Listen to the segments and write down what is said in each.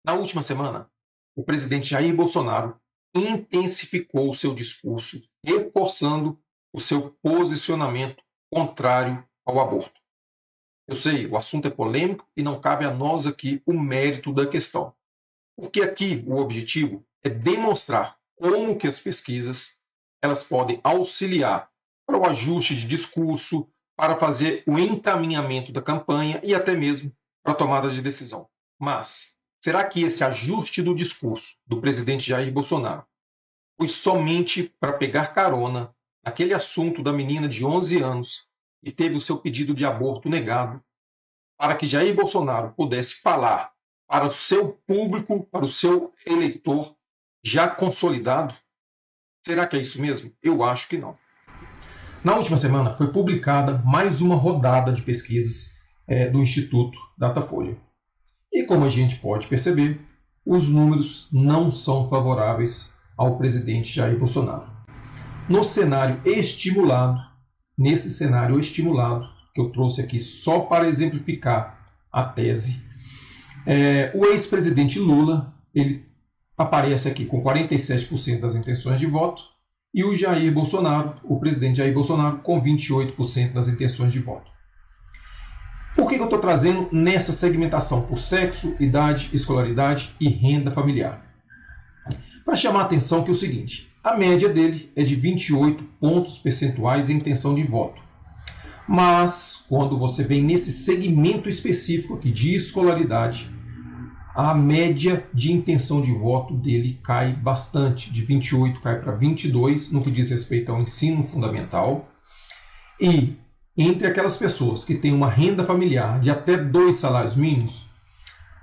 Na última semana, o presidente Jair Bolsonaro intensificou o seu discurso, reforçando o seu posicionamento contrário ao aborto. Eu sei, o assunto é polêmico e não cabe a nós aqui o mérito da questão. Porque aqui o objetivo é demonstrar como que as pesquisas elas podem auxiliar para o ajuste de discurso, para fazer o encaminhamento da campanha e até mesmo para a tomada de decisão. Mas será que esse ajuste do discurso do presidente Jair Bolsonaro foi somente para pegar carona naquele assunto da menina de 11 anos que teve o seu pedido de aborto negado, para que Jair Bolsonaro pudesse falar para o seu público, para o seu eleitor já consolidado? Será que é isso mesmo? Eu acho que não. Na última semana foi publicada mais uma rodada de pesquisas do Instituto Datafolha. E como a gente pode perceber, os números não são favoráveis ao presidente Jair Bolsonaro. Nesse cenário estimulado, que eu trouxe aqui só para exemplificar a tese, o ex-presidente Lula ele aparece aqui com 47% das intenções de voto e o Jair Bolsonaro, o presidente Jair Bolsonaro, com 28% das intenções de voto. Por que eu estou trazendo nessa segmentação por sexo, idade, escolaridade e renda familiar? Para chamar a atenção que é o seguinte, a média dele é de 28 pontos percentuais em intenção de voto. Mas, quando você vem nesse segmento específico aqui de escolaridade, a média de intenção de voto dele cai bastante, de 28 cai para 22 no que diz respeito ao ensino fundamental. E entre aquelas pessoas que têm uma renda familiar de até 2 salários mínimos,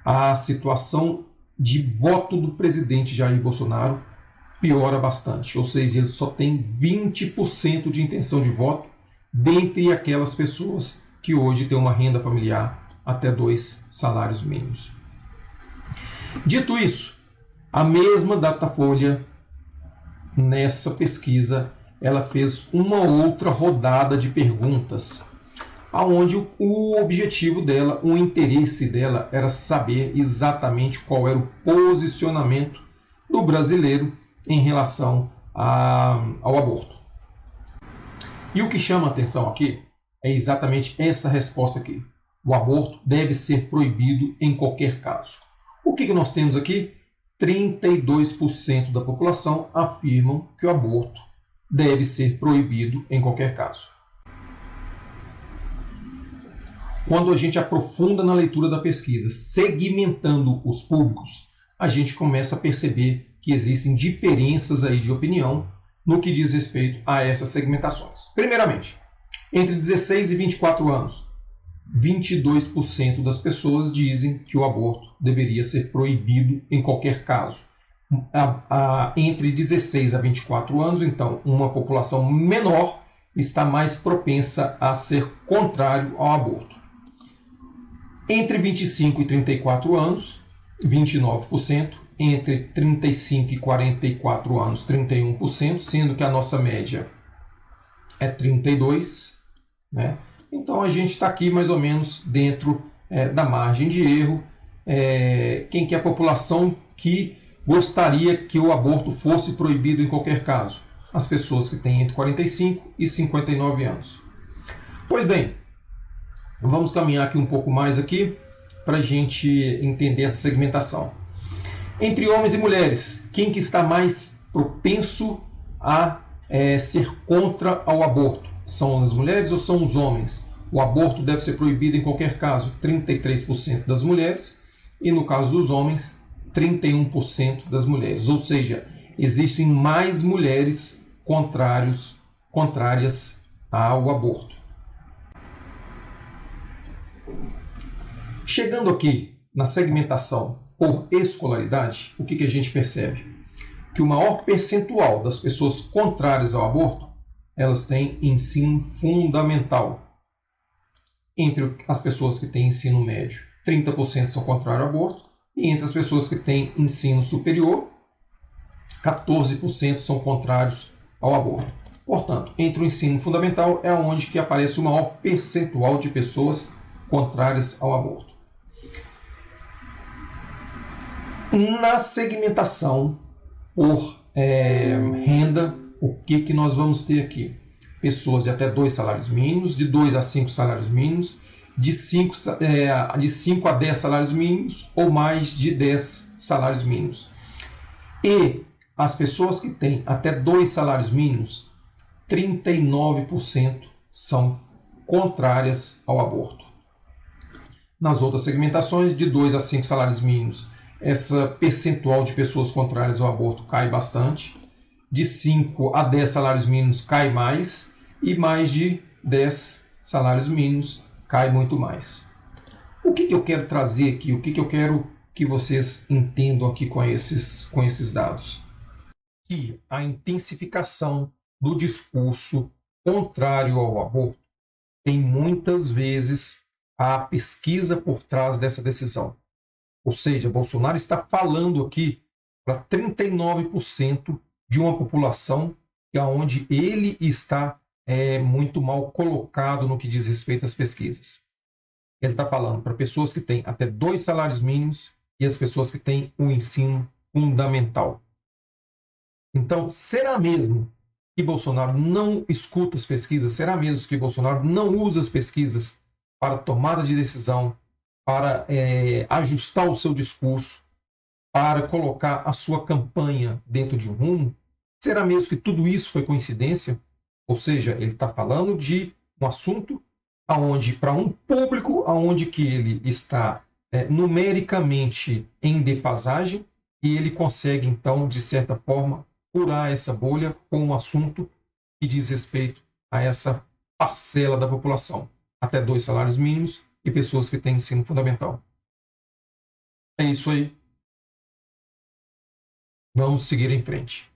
a situação de voto do presidente Jair Bolsonaro piora bastante. Ou seja, ele só tem 20% de intenção de voto dentre aquelas pessoas que hoje têm uma renda familiar até 2 salários mínimos. Dito isso, a mesma Datafolha, nessa pesquisa, ela fez uma outra rodada de perguntas, onde o objetivo dela, o interesse dela era saber exatamente qual era o posicionamento do brasileiro em relação ao aborto. E o que chama a atenção aqui é exatamente essa resposta aqui. O aborto deve ser proibido em qualquer caso. O que nós temos aqui? 32% da população afirmam que o aborto deve ser proibido em qualquer caso. Quando a gente aprofunda na leitura da pesquisa, segmentando os públicos, a gente começa a perceber que existem diferenças aí de opinião no que diz respeito a essas segmentações. Primeiramente, entre 16 e 24 anos, 22% das pessoas dizem que o aborto deveria ser proibido em qualquer caso. Entre 16 a 24 anos, então, uma população menor está mais propensa a ser contrário ao aborto. Entre 25 e 34 anos, 29%. Entre 35 e 44 anos, 31%, sendo que a nossa média é 32%. Né? Então, a gente está aqui mais ou menos dentro da margem de erro. Quem que é a população que gostaria que o aborto fosse proibido em qualquer caso? As pessoas que têm entre 45 e 59 anos. Pois bem, vamos caminhar aqui um pouco mais aqui para a gente entender essa segmentação. Entre homens e mulheres, quem que está mais propenso a ser contra ao aborto? São as mulheres ou são os homens? O aborto deve ser proibido em qualquer caso, 33% das mulheres, e no caso dos homens, 31% das mulheres. Ou seja, existem mais mulheres contrárias ao aborto. Chegando aqui na segmentação por escolaridade, o que a gente percebe? Que o maior percentual das pessoas contrárias ao aborto, elas têm ensino fundamental. Entre as pessoas que têm ensino médio, 30% são contrários ao aborto, e entre as pessoas que têm ensino superior, 14% são contrários ao aborto. Portanto, entre o ensino fundamental é onde que aparece o maior percentual de pessoas contrárias ao aborto. Na segmentação por renda, o que nós vamos ter aqui? Pessoas de até 2 salários mínimos, de 2 a 5 salários mínimos, de 5 a 10 salários mínimos ou mais de 10 salários mínimos. E as pessoas que têm até 2 salários mínimos, 39% são contrárias ao aborto. Nas outras segmentações, de 2 a 5 salários mínimos, essa percentual de pessoas contrárias ao aborto cai bastante. De 5 a 10 salários mínimos cai mais. E mais de 10 salários mínimos cai muito mais. O que eu quero trazer aqui? O que eu quero que vocês entendam aqui com esses dados? Que a intensificação do discurso contrário ao aborto tem muitas vezes a pesquisa por trás dessa decisão. Ou seja, Bolsonaro está falando aqui para 39% de uma população onde ele está muito mal colocado no que diz respeito às pesquisas. Ele está falando para pessoas que têm até 2 salários mínimos e as pessoas que têm o ensino fundamental. Então, será mesmo que Bolsonaro não escuta as pesquisas? Será mesmo que Bolsonaro não usa as pesquisas para tomada de decisão, para ajustar o seu discurso, para colocar a sua campanha dentro de um rumo? Será mesmo que tudo isso foi coincidência? Ou seja, ele está falando de um assunto para um público onde que ele está numericamente em defasagem, e ele consegue, então, de certa forma, furar essa bolha com um assunto que diz respeito a essa parcela da população, até 2 salários mínimos e pessoas que têm ensino fundamental. É isso aí. Vamos seguir em frente.